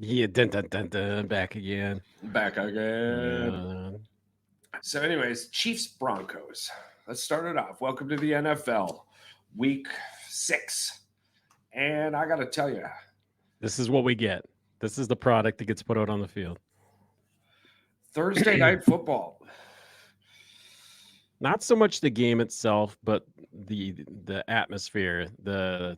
Yeah, dun, dun, dun, dun, back again. Back again. Uh, So, anyways, Chiefs Broncos. Let's start it off. Welcome to the NFL, Week 6, and I got to tell you, this is what we get. This is the product that gets put out on the field. Thursday night football. Not so much the game itself, but the atmosphere, Yeah,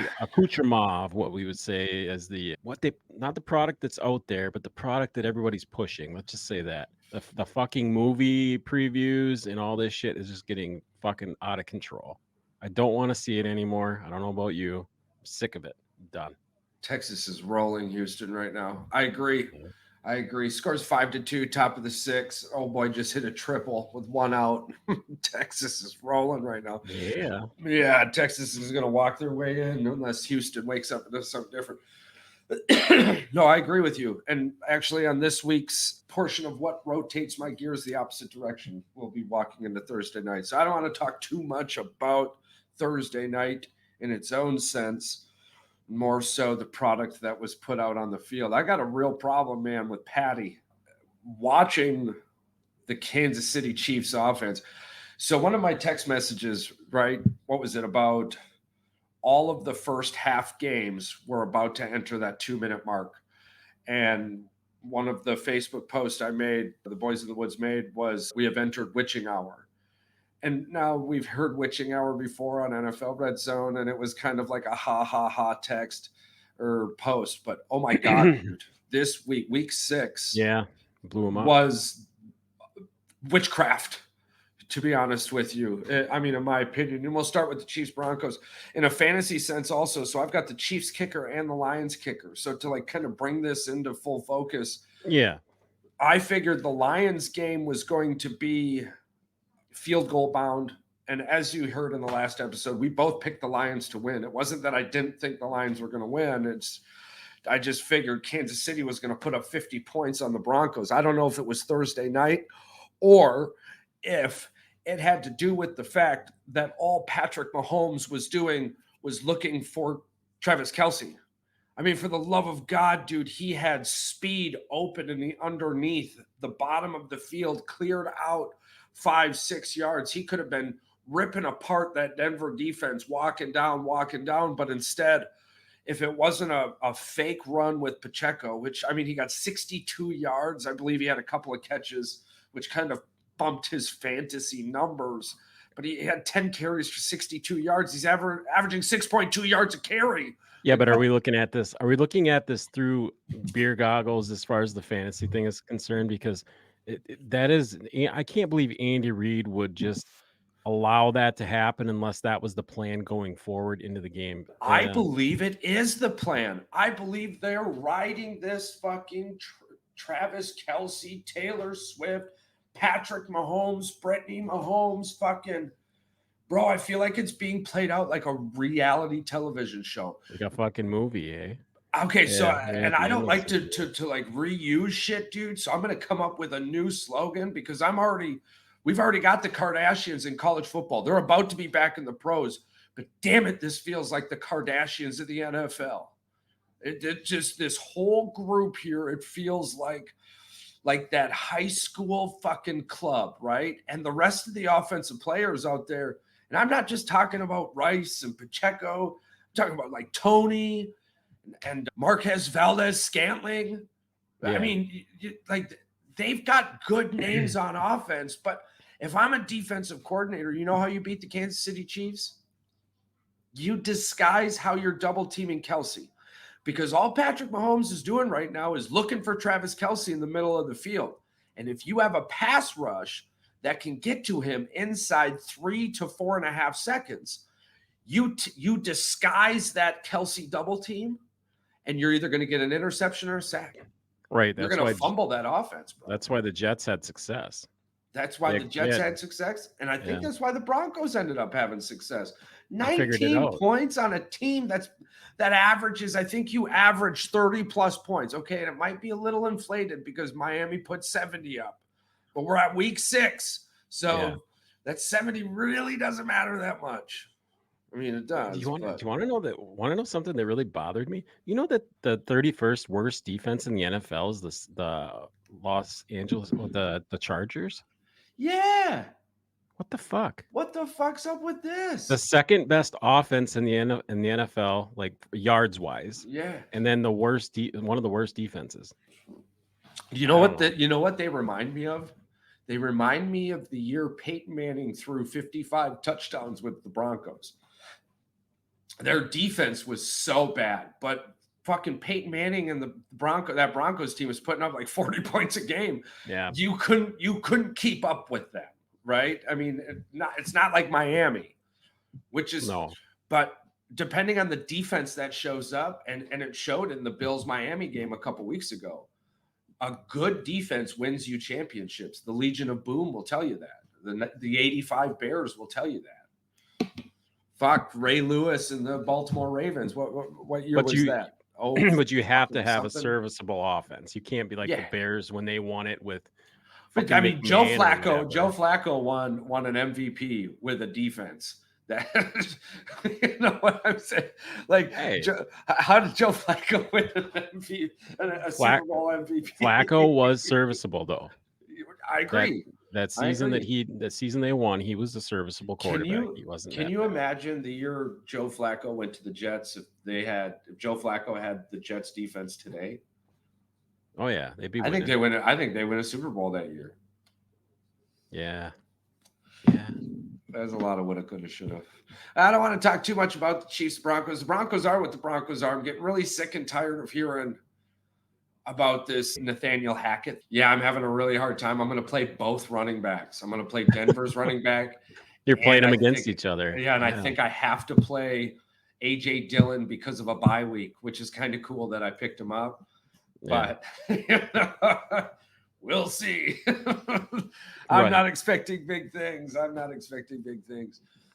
the accoutrement of what we would say as not the product that's out there, but the product that everybody's pushing. Let's just say that the fucking movie previews and all this shit is just getting fucking out of control. I don't want to see it anymore. I don't know about you. I'm sick of it. I'm done. Texas is rolling Houston right now. I agree. Yeah. I agree. Scores 5-2, top of the 6. Oh boy, just hit a triple with one out. Texas is rolling right now. Yeah. Yeah, Texas is going to walk their way in unless Houston wakes up and does something different. No, I agree with you. And actually, on this week's portion of what rotates my gears the opposite direction, we'll be walking into Thursday night. So I don't want to talk too much about Thursday night in its own sense, more so the product that was put out on the field. I got a real problem, man, with Patty watching the Kansas City Chiefs offense. So one of my text messages, right? What was it about? All of the first half games were about to enter that 2-minute mark. And one of the Facebook posts I made, the Boys in the Woods made, was we have entered witching hour. And now we've heard witching hour before on NFL Red Zone, and it was kind of like a ha ha ha text or post. But oh my God, dude, this week 6, Yeah. Blew him up. was witchcraft, to be honest with you. I mean, in my opinion, and we'll start with the Chiefs Broncos in a fantasy sense also. So I've got the Chiefs kicker and the Lions kicker. So to like kind of bring this into full focus, Yeah. I figured the Lions game was going to be field goal bound. And as you heard in the last episode, we both picked the Lions to win. It wasn't that I didn't think the Lions were going to win. I just figured Kansas City was going to put up 50 points on the Broncos. I don't know if it was Thursday night or if it had to do with the fact that all Patrick Mahomes was doing was looking for Travis Kelce. I mean, for the love of God, dude, he had speed open in the underneath the bottom of the field, cleared out 5-6 yards. He could have been ripping apart that Denver defense, walking down. But instead, if it wasn't a fake run with Pacheco, which, I mean, he got 62 yards. I believe he had a couple of catches, which kind of bumped his fantasy numbers. But he had 10 carries for 62 yards. He's averaging 6.2 yards a carry. Yeah, Like, but what? are we looking at this? Are we looking at this through beer goggles as far as the fantasy thing is concerned? Because that is, I can't believe Andy Reid would just allow that to happen unless that was the plan going forward into the game. I believe it is the plan. I believe they're riding this fucking Travis Kelce, Taylor Swift, Patrick Mahomes, Brittany Mahomes, fucking bro. I feel like it's being played out like a reality television show. Like a fucking movie, eh? Okay, so Yeah, and I don't like animals. to like reuse shit, dude. So I'm gonna come up with a new slogan because we've already got the Kardashians in college football. They're about to be back in the pros, but damn it, this feels like the Kardashians of the NFL. It just this whole group here. It feels like that high school fucking club, right? And the rest of the offensive players out there. And I'm not just talking about Rice and Pacheco. I'm talking about like Tony and Marquez Valdez Scantling. I Yeah. mean, like they've got good names on offense, but if I'm a defensive coordinator, you know how you beat the Kansas City Chiefs? You disguise how you're double teaming Kelce. Because all Patrick Mahomes is doing right now is looking for Travis Kelce in the middle of the field. And if you have a pass rush that can get to him inside 3 to 4.5 seconds, you disguise that Kelce double team, and you're either going to get an interception or a sack. Right. You're going to fumble that offense, bro. That's why the Jets had success. That's why the Jets had success. And I think that's why the Broncos ended up having success. I figured it 19 out. points on a team that averages, I think you average 30 plus points. Okay. And it might be a little inflated because Miami put 70 up, but we're at week 6. So that 70 really doesn't matter that much. I mean, it Do does, you want but to know something that really bothered me? You know that the 31st worst defense in the NFL is the Los Angeles or the Chargers? yeah. What the fuck? What the fuck's up with The this? second best offense in the NFL, like yards wise, Yeah. and then one of the worst defenses. You know I don't what know. you know what they remind me of? They remind me of the year Peyton Manning threw 55 touchdowns with the Broncos. Their defense was so bad, but fucking Peyton Manning and the that Broncos team was putting up like 40 points a game. Yeah, You couldn't keep up with them, right? I mean, it's not like Miami, which is, no, but depending on the defense that shows up, and it showed in the Bills Miami game a couple weeks ago. A good defense wins you championships. The Legion of Boom will tell you that. The 85 Bears will tell you that. Fuck, Ray Lewis and the Baltimore Ravens. What year but was you that? Oh, but you have to fucking have a something. serviceable offense. You can't be like the Yeah. Bears when they won it with But I fucking mean, Joe McMahon or Flacco. Joe whatever. Flacco won an MVP with a defense. That you know what I'm saying? Like, Hey, how did Joe Flacco win an MVP, a Flack Super Bowl MVP? Flacco was serviceable though. I That agree. that I season agree. that season they won, he was a serviceable Can quarterback. you He wasn't can that you bad. imagine the year Joe Flacco went to the Jets if Joe Flacco had the Jets defense today? Oh yeah, they'd be I think winning. they win. I think they win a Super Bowl that year. Yeah. Yeah. There's a lot of woulda, coulda, shoulda. I don't want to talk too much about the Chiefs Broncos. The Broncos are what the Broncos are. I'm getting really sick and tired of hearing about this Nathaniel Hackett. Yeah, I'm having a really hard time. I'm going to play both running backs. I'm going to play Denver's running back, You're playing and them I against think, each other. yeah, and I Yeah. think I have to play AJ Dillon because of a bye week, which is kind of cool that I picked him up. Yeah. But we'll see. I'm Right. not expecting big things.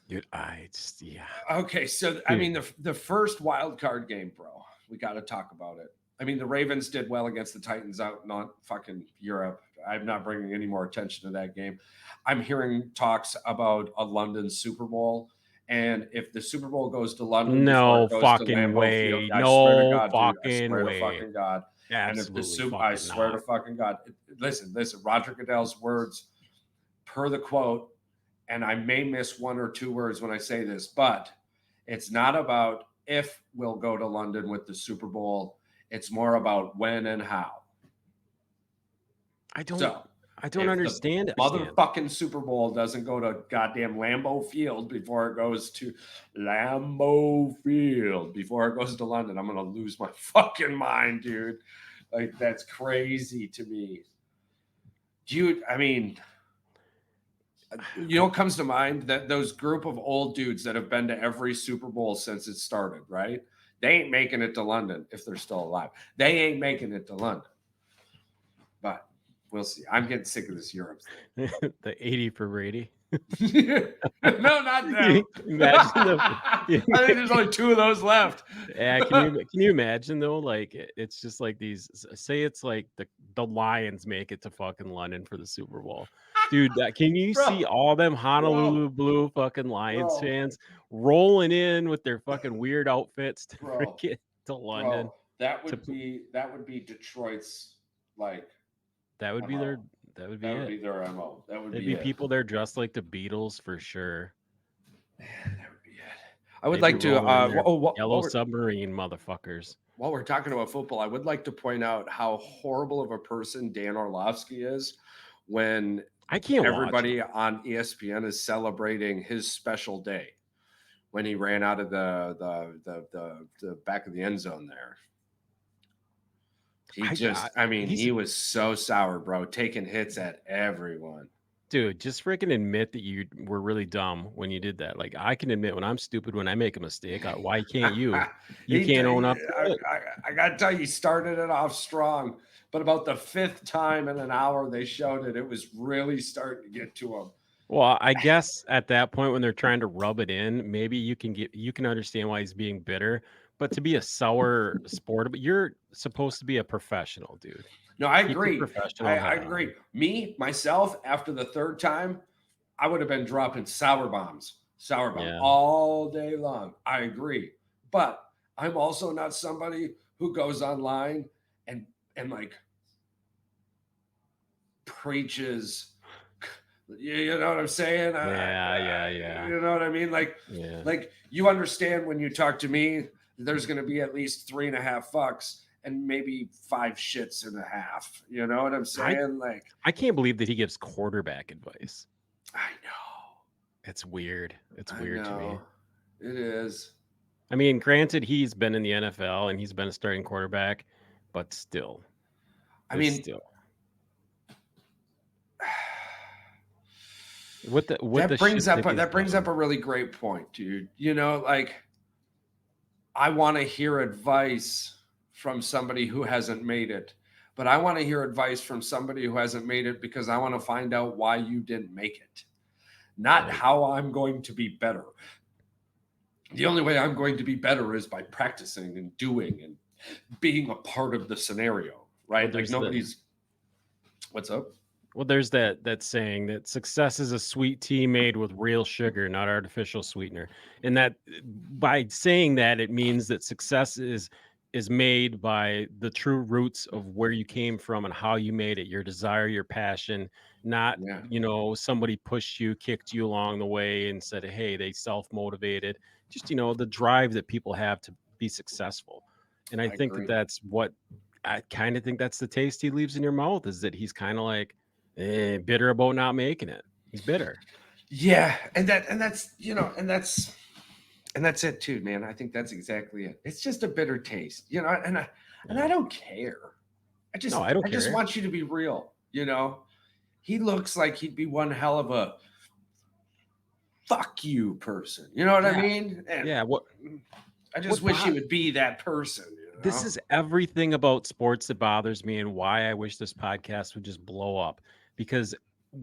Dude, I just yeah. Okay, so I mean the first wild card game, bro. We got to talk about it. I mean, the Ravens did well against the Titans out in fucking Europe. I'm not bringing any more attention to that game. I'm hearing talks about a London Super Bowl, and if the Super Bowl goes to London before No it goes to fucking Lambeau Field, way. I swear to No God, dude, I fucking swear to way. fucking God. And if Absolutely I fucking swear to not. fucking God, listen, Roger Goodell's words, per the quote, and I may miss one or two words when I say this, but it's not about if we'll go to London with the Super Bowl. It's more about when and how. I don't So understand it. motherfucking Super Bowl doesn't go to goddamn Lambeau Field before it goes to London, I'm gonna lose my fucking mind, dude. Like, that's crazy to me. Dude, I mean, you know what comes to mind? That those group of old dudes that have been to every Super Bowl since it started, right? They ain't making it to London if they're still alive. They ain't making it to London. But we'll see. I'm getting sick of this Europe thing. The 80 for Brady. No, not them. Imagine I think there's only two of those left. Yeah, can you imagine though? Like it's just like these. Say it's like the Lions make it to fucking London for the Super Bowl, dude. Can you see all them Honolulu Blue fucking Lions fans rolling in with their fucking weird outfits to get to London? That would be Detroit's like. That would be their. That would be their MO. That would be people there dressed like the Beatles for sure. Man, that would be it. I would like to yellow submarine motherfuckers. While we're talking about football, I would like to point out how horrible of a person Dan Orlovsky is when everybody on ESPN is celebrating his special day when he ran out of the back of the end zone there. He was so sour, bro, taking hits at everyone. Dude, just freaking admit that you were really dumb when you did that. Like, I can admit when I'm stupid when I make a mistake. Why can't you? You can't own up to it. I got to tell you, he started it off strong, but about the fifth time in an hour they showed it, it was really starting to get to him. Well, I guess at that point when they're trying to rub it in, maybe you can understand why he's being bitter. But to be a sour sport, but you're supposed to be a professional, dude. No, I agree. I agree. Myself, after the third time, I would have been dropping sour bombs. Sauerbaum Yeah. all day long. I agree. But I'm also not somebody who goes online and like preaches. You know what I'm saying? Yeah. You know what I mean? Yeah. Like you understand when you talk to me, there's going to be at least 3.5 fucks and maybe 5.5 shits. You know what I'm I saying? Like, I can't believe that he gives quarterback advice. I know, It's weird. It's I weird to me. know, it is. I mean, granted, he's been in the NFL and he's been a starting quarterback, but still, I it's mean, still with the shit that he's that brings up done. a really great point, dude. You know, like I want to hear advice from somebody who hasn't made it, but I want to hear advice from somebody who hasn't made it because I want to find out why you didn't make it, not Right. how I'm going to be better. The only way I'm going to be better is by practicing and doing and being a part of the scenario, Well, right? Like there's the nobody's, what's up? well, there's that saying that success is a sweet tea made with real sugar, not artificial sweetener. And that by saying that, it means that success is made by the true roots of where you came from and how you made it, your desire, your passion, not, Yeah, somebody pushed you, kicked you along the way and said, "Hey, they self-motivated." Just, the drive that people have to be successful. And I I think that agree. that's what I kind of think that's the taste he leaves in your mouth, is that he's kind of like bitter about not making it. He's bitter. Yeah, and that's it too, man. I think that's exactly it. It's just a bitter taste, and I Yeah. don't care. No, I don't I just care. want you to be real. He looks like he'd be one hell of a fuck you person. You know what I Yeah. mean? And Yeah. I just What wish he bo- would be that person. This is everything about sports that bothers me and why I wish this podcast would just blow up, because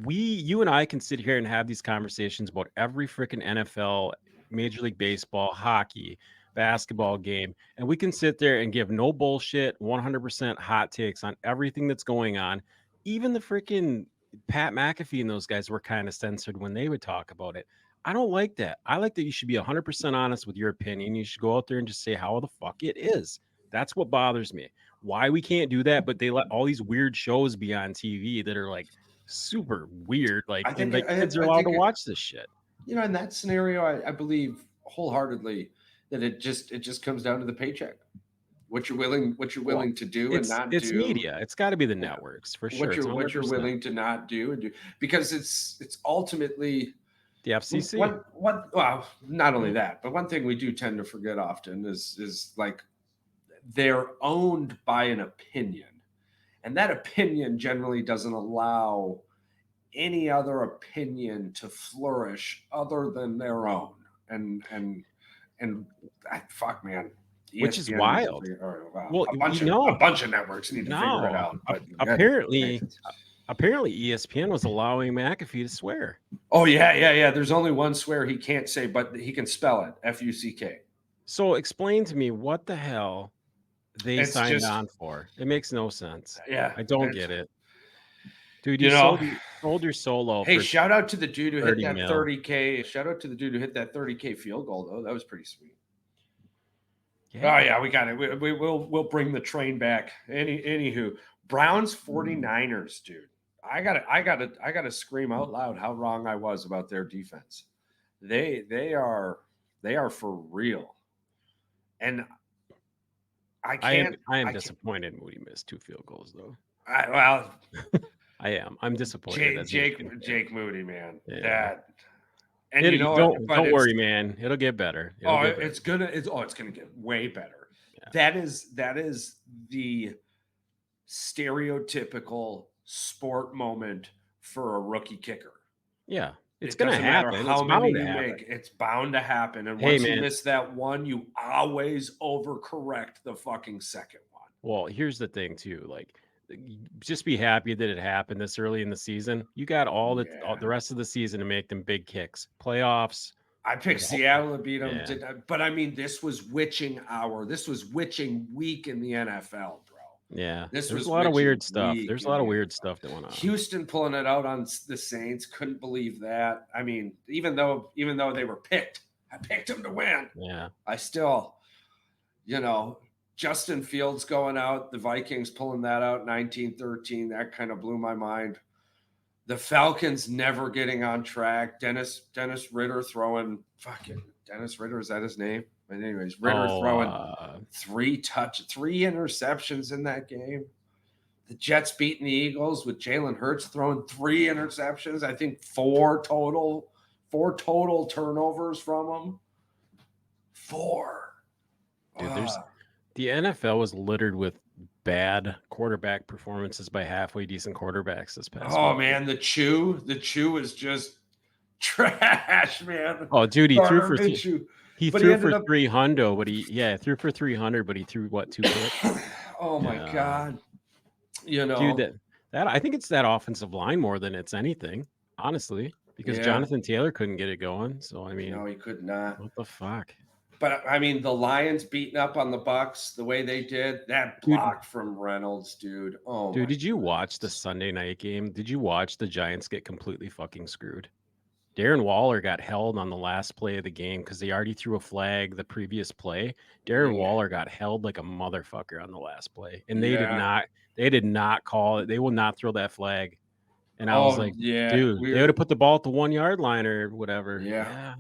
you and I can sit here and have these conversations about every freaking NFL, Major League Baseball, hockey, basketball game, and we can sit there and give no bullshit, 100% hot takes on everything that's going on. Even the freaking Pat McAfee and those guys were kind of censored when they would talk about it. I don't like that. I like that you should be 100% honest with your opinion. You should go out there and just say how the fuck it is. That's what bothers me. Why we can't do that, but they let all these weird shows be on TV that are like super weird, like, I and think like kids are I allowed to think watch this shit. in that scenario, I believe wholeheartedly that it just comes down to the paycheck. What you're Well, willing to do and it's not it's do. media. It's got to be the Yeah. networks for sure. It's What you're 100%. willing to not do and do, because it's ultimately The FCC. one well, not only that, but one thing we do tend to forget often is like they're owned by an opinion, and that opinion generally doesn't allow any other opinion to flourish other than their own. And fuck, man, Which is ESPN needs to wild. figure, or well, Well, a bunch of networks need to figure it no. out. But goodness Apparently, gracious. apparently ESPN was allowing McAfee to swear. Oh yeah. There's only one swear he can't say, but he can spell it. Fuck. So explain to me what the hell they It's signed just on for. It makes no sense. yeah. I don't It's get it. Dude, you you know. sold your soul out Hey, for shout out to the dude who hit 30 that mil. 30K. Shout out to the dude who hit that 30K field goal though. That was pretty sweet. Oh Yeah. yeah, we got it. We'll bring the train back. Anywho, Browns 49ers, dude. I gotta scream out loud how wrong I was about their defense. They they are they are for real. And I am I can't disappointed Moody missed 2 field goals though. well I am. I'm disappointed as a Michigan fan. Jake Moody, man. Yeah. That and you know what? But Don't it's worry, man. It'll get better. It'll oh get better. it's gonna get way better. Yeah. That is the stereotypical sport moment for a rookie kicker. Yeah. It's It gonna doesn't matter happen. It's how many bound to you happen. make, it's bound to happen. And Hey, once you man. miss that one, you always overcorrect the fucking second one. Well, here's the thing too, like, just be happy that it happened this early in the season. You got all Yeah. the rest of the season to make them big kicks. Playoffs. I picked the whole- Seattle to beat them, Yeah. but I mean, this was witching hour. This was witching week in the NFL, bro. Yeah, This there's a was lot of Richie weird stuff. weak There's a in lot of the weird NFL. stuff that went on. Houston pulling it out on the Saints, couldn't believe that. I mean, even though they were picked, I picked them to win. Yeah. I still, you know, Justin Fields going out, the Vikings pulling that out 19-13. That kind of blew my mind. The Falcons never getting on track. Dennis Ritter throwing fucking Dennis Ritter, is that his name? But anyways, Ritter Oh, throwing three interceptions in that game. The Jets beating the Eagles with Jalen Hurts throwing 3 interceptions. I think four total turnovers from them. 4. dude, the NFL was littered with bad quarterback performances by halfway decent quarterbacks this past Oh weekend. man, the chew is just trash, man. Oh, dude, he threw for Minshew. he But he threw ended for up 300, but he threw for 300, but he threw what, 2 picks? oh my Yeah. God. Dude, that I think it's that offensive line more than it's anything, honestly, because Yeah. Jonathan Taylor couldn't get it going. So I mean, No, he could not. what the fuck? But I mean, the Lions beating up on the Bucks the way they did, that Dude, block from Reynolds, dude. Oh dude, my did you watch the goodness. Sunday night game? Did you watch the Giants get completely fucking screwed? Darren Waller got held on the last play of the game because they already threw a flag the previous play. Darren Yeah. Waller got held like a motherfucker on the last play, and Yeah. they did not call it. They will not throw that flag. And I was Oh like, yeah. dude, they would have put the ball at the 1 yard line or whatever. Yeah. Yeah.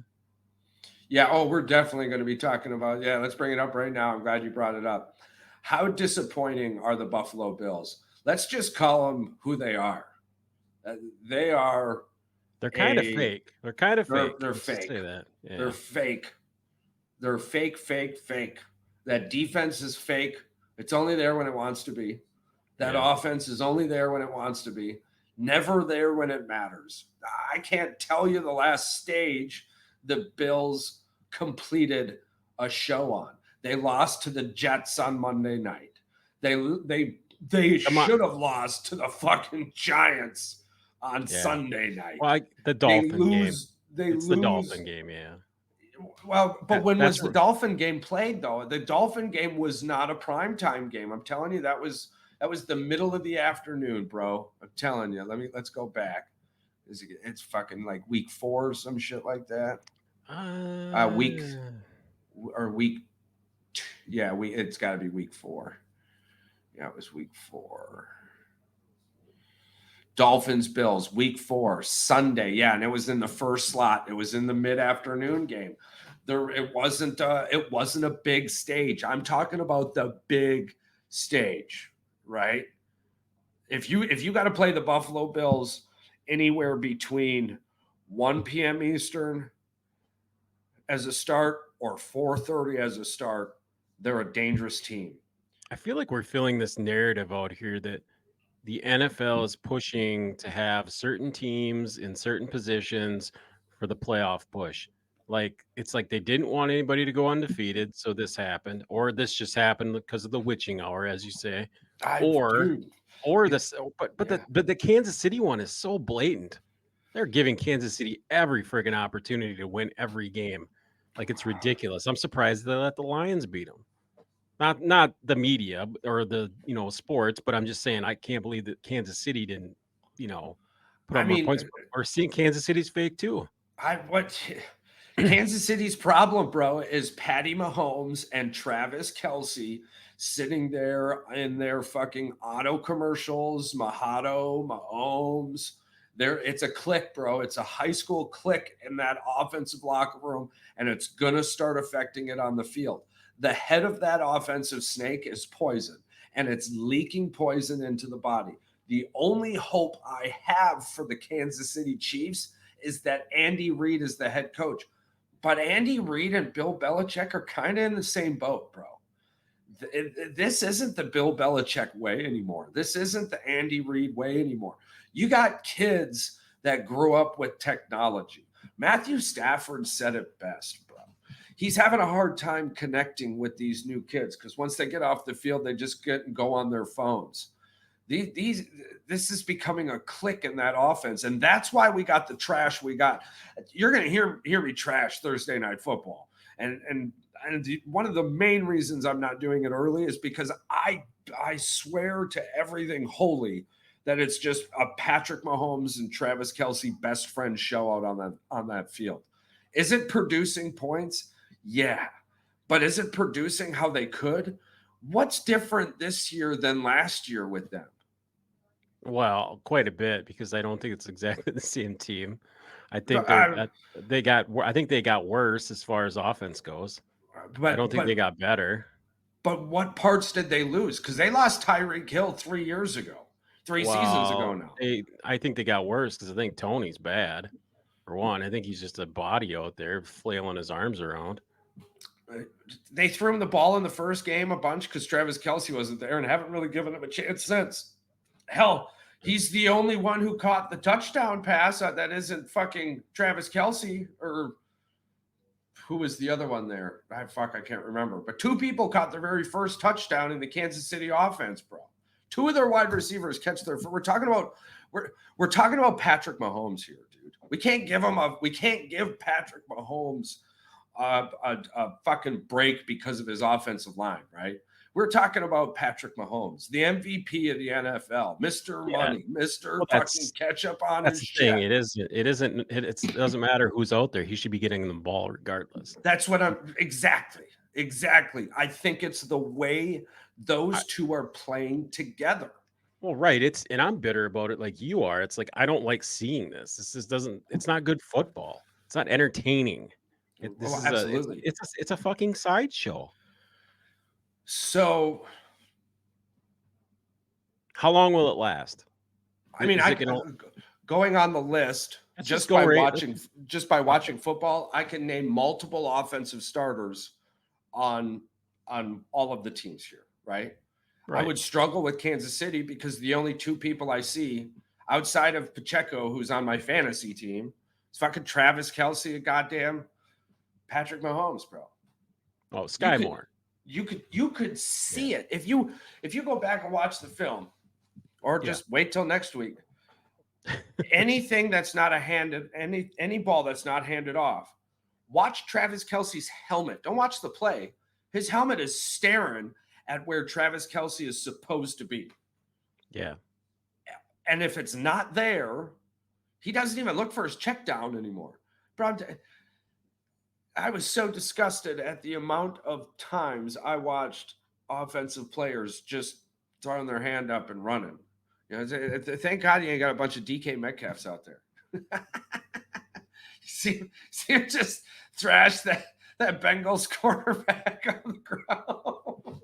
Yeah. Oh, we're definitely going to be talking about. Yeah, let's bring it up right now. I'm glad you brought it up. How disappointing are the Buffalo Bills? Let's just call them who they are. They are. They're kind of fake. They're kind of fake. They're Let's just fake. say that. Yeah. They're fake. They're fake, fake, fake. That defense is fake. It's only there when it wants to be. That offense is only there when it wants to be. Never there when it matters. I can't tell you the last stage the Bills completed a show on. They lost to the Jets on Monday night. They should have lost to the fucking Giants on Sunday night. Well, the Dolphin game. It's the Dolphin game, yeah. Well, but when was the Dolphin game played, though? The Dolphin game was not a primetime game. I'm telling you, that was the middle of the afternoon, bro. I'm telling you. Let's go back. It's fucking like week 4 or some shit like that. It's got to be week 4. Yeah, it was week 4. Dolphins Bills week 4 Sunday. Yeah, and it was in the first slot. It was in the mid-afternoon game. It wasn't a big stage. I'm talking about the big stage, right? If you got to play the Buffalo Bills anywhere between 1 p.m. Eastern as a start or 4:30 as a start, they're a dangerous team. I feel like we're feeling this narrative out here that the NFL is pushing to have certain teams in certain positions for the playoff push. Like it's like they didn't want anybody to go undefeated, so this happened, or this just happened because of the witching hour, as you say, or this. But the Kansas City one is so blatant. They're giving Kansas City every friggin' opportunity to win every game. Like it's ridiculous. I'm surprised they let the Lions beat them. Not the media or the sports, but I'm just saying I can't believe that Kansas City didn't put up more points. Or seeing Kansas City's fake too. Kansas City's problem, bro, is Patty Mahomes and Travis Kelce sitting there in their fucking auto commercials, Mahomes. It's a clique, bro. It's a high school clique in that offensive locker room, and it's gonna start affecting it on the field. The head of that offensive snake is poison, and it's leaking poison into the body. The only hope I have for the Kansas City Chiefs is that Andy Reid is the head coach. But Andy Reid and Bill Belichick are kind of in the same boat, bro. This isn't the Bill Belichick way anymore. This isn't the Andy Reid way anymore. You got kids that grew up with technology. Matthew Stafford said it best, bro. He's having a hard time connecting with these new kids because once they get off the field, they just get and go on their phones. This is becoming a clique in that offense, and that's why we got the trash we got. You're going to hear me trash Thursday Night Football, and one of the main reasons I'm not doing it early is because I I swear to everything holy that it's just a Patrick Mahomes and Travis Kelce best friend show out on that field. Is it producing points? Yeah. But is it producing how they could? What's different this year than last year with them? Well, quite a bit because I don't think it's exactly the same team. I think I, I think they got worse as far as offense goes. I don't but think they but got better. but what parts did they lose? Because they lost Tyreek Hill 3 years ago, 3 seasons ago Well, now. I think they got worse because I think Tony's bad. For one, I think he's just a body out there flailing his arms around. They threw him the ball in the first game a bunch because Travis Kelce wasn't there and haven't really given him a chance since. Hell, he's the only one who caught the touchdown pass that isn't fucking Travis Kelce, or who was the other one there? I can't remember. But two people caught their very first touchdown in the Kansas City offense, bro. Two of their wide receivers catch their. We're talking about Patrick Mahomes here, dude. We can't give Patrick Mahomes a fucking break because of his offensive line, right? We're talking about Patrick Mahomes, the MVP of the NFL, Mr. Yeah, Money, Mr. well, fucking ketchup on that's his the thing. shit. It doesn't matter who's out there. He should be getting the ball regardless. That's what I'm exactly. I think it's the way I, those two are playing together. well, right. And I'm bitter about it like you are. It's like I don't like seeing this. This just doesn't. It's not good football. It's not entertaining. This Oh, is absolutely. it's a fucking sideshow. So, How long will it last? I mean, Is it gonna? going on the list Let's just just go by right. watching football, I can name multiple offensive starters on all of the teams here, right? I Right. would struggle with Kansas City because the only two people I see outside of Pacheco, who's on my fantasy team, is fucking Travis Kelce, a goddamn Patrick Mahomes, bro. Oh, You Sky could Moore. you could see Yeah. it if you go back and watch the film, or Yeah. just wait till next week. Anything that's not a handed any ball that's not handed off. Watch Travis Kelce's helmet. Don't watch the play. His helmet is staring at where Travis Kelce is supposed to be. Yeah. And if it's not there, he doesn't even look for his check down anymore. Bro, I was so disgusted at the amount of times I watched offensive players just throwing their hand up and running. You know, thank God you ain't got a bunch of DK Metcalfs out there. see him just thrash that Bengals quarterback on the ground.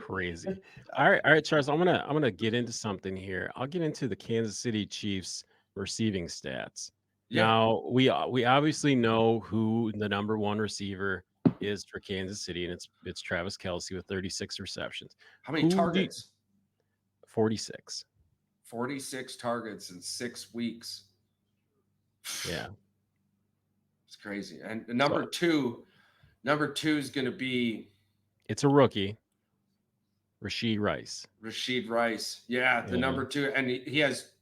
Crazy. All right, Charles. I'm gonna get into something here. I'll get into the Kansas City Chiefs receiving stats. Yeah. Now we obviously know who the number one receiver is for Kansas City, and it's Travis Kelce with 36 receptions. How many Who do targets? 46? 46 targets in 6 weeks. Yeah. It's crazy. And So number two is going to be it's a rookie, Rashid Rice. Rashid Rice. Yeah, the Yeah. number two, and he has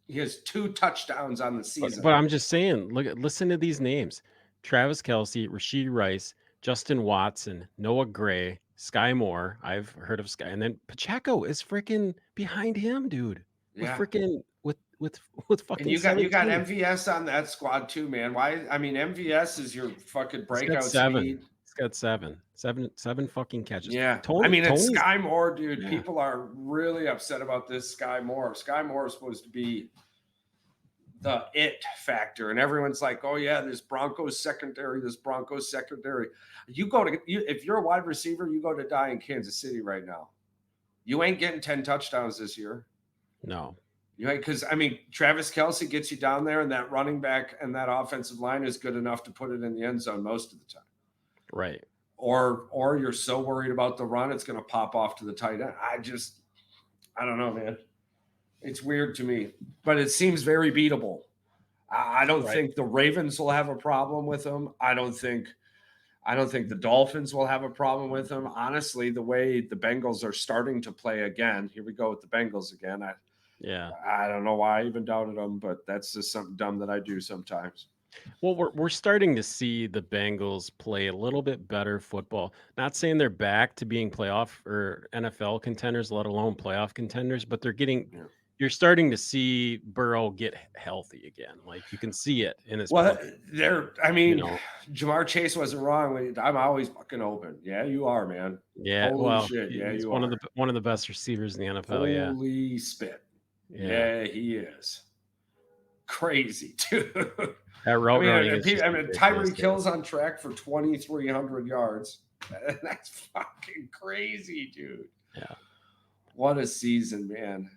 2 touchdowns on the season. But I'm just saying, listen to these names: Travis Kelce, Rashid Rice, Justin Watson, Noah Gray, Sky Moore. I've heard of Sky, and then Pacheco is freaking behind him, dude. With Yeah. freaking with And fucking you got 17. MVS on that squad too, man. Why? I mean, MVS is your fucking He's got breakout 7. speed. He's got 7 fucking catches. Yeah. I mean, it's Tony's Sky Moore, dude. yeah. People are really upset about this Sky Moore. Sky Moore is supposed to be the it factor, and everyone's like, "Oh yeah, this Broncos secondary, if you're a wide receiver, you go to die in Kansas City right now. You ain't getting 10 touchdowns this year. No. You ain't, because I mean, Travis Kelce gets you down there, and that running back and that offensive line is good enough to put it in the end zone most of the time. Right. Or you're so worried about the run, it's going to pop off to the tight end. I don't know, man. It's weird to me, but it seems very beatable. I don't think the Ravens will have a problem with them. I don't think the Dolphins will have a problem with them. Honestly, the way the Bengals are starting to play again, here we go with the Bengals again. Yeah. I don't know why I even doubted them, but that's just something dumb that I do sometimes. Well, we're starting to see the Bengals play a little bit better football. Not saying they're back to being playoff or NFL contenders, let alone playoff contenders, but they're getting. Yeah. You're starting to see Burrow get healthy again. Like you can see it in his Well, play. I You mean, know. Jamar Chase wasn't wrong. I'm always fucking open. Yeah, you are, man. Yeah. Holy Well, shit. Yeah, he's you one of are. the best receivers in the NFL. Yeah. Holy spit. Yeah. Yeah, he is. Crazy, dude. That I route mean, running is just ridiculous. Tyreek Hill's on track for 2,300 yards. That's fucking crazy, dude. Yeah. What a season, man.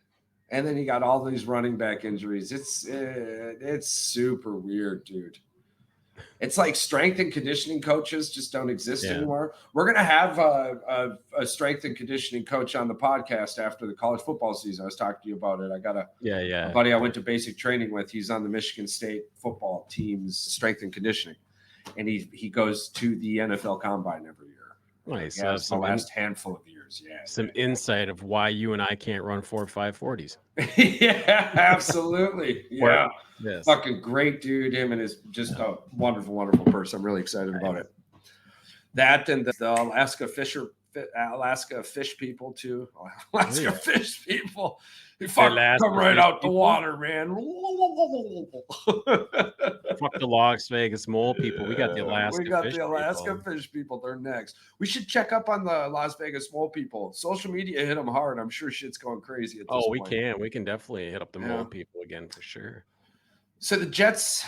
And then you got all these running back injuries. It's super weird, dude. It's like strength and conditioning coaches just don't exist Yeah. anymore. We're going to have a strength and conditioning coach on the podcast after the college football season. I was talking to you about it. I got a buddy I went to basic training with. He's on the Michigan State football team's strength and conditioning. And he goes to the NFL Combine every year. Nice. Yeah, the last handful of years. Yeah. Some insight of why you and I can't run 4 540s. Yeah, absolutely. Yeah. Yes. Fucking great dude. Him and is just a wonderful, wonderful person. I'm really excited about it. That and the Alaska fish people too. Alaska fish people. They fucking come right out the water, man. Fuck the Las Vegas mole people. We got the Alaska fish people. They're next. We should check up on the Las Vegas mole people. Social media hit them hard. I'm sure shit's going crazy at this point. We can definitely hit up the mole people again for sure. So the Jets,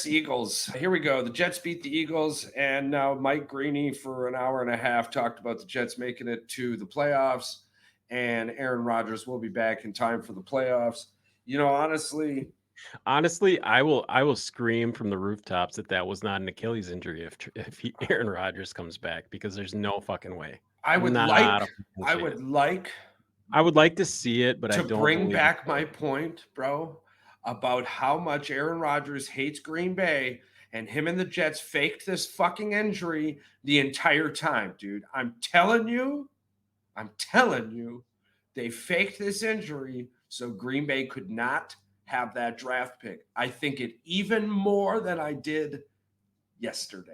Eagles. Here we go. The Jets beat the Eagles, and now Mike Greeny for an hour and a half talked about the Jets making it to the playoffs, and Aaron Rodgers will be back in time for the playoffs. You know, honestly, I will scream from the rooftops that was not an Achilles injury if Aaron Rodgers comes back, because there's no fucking way. I would like to see it, but I don't bring back my point, bro, about how much Aaron Rodgers hates Green Bay, and him and the Jets faked this fucking injury the entire time, dude. I'm telling you, they faked this injury so Green Bay could not have that draft pick. I think it even more than I did yesterday.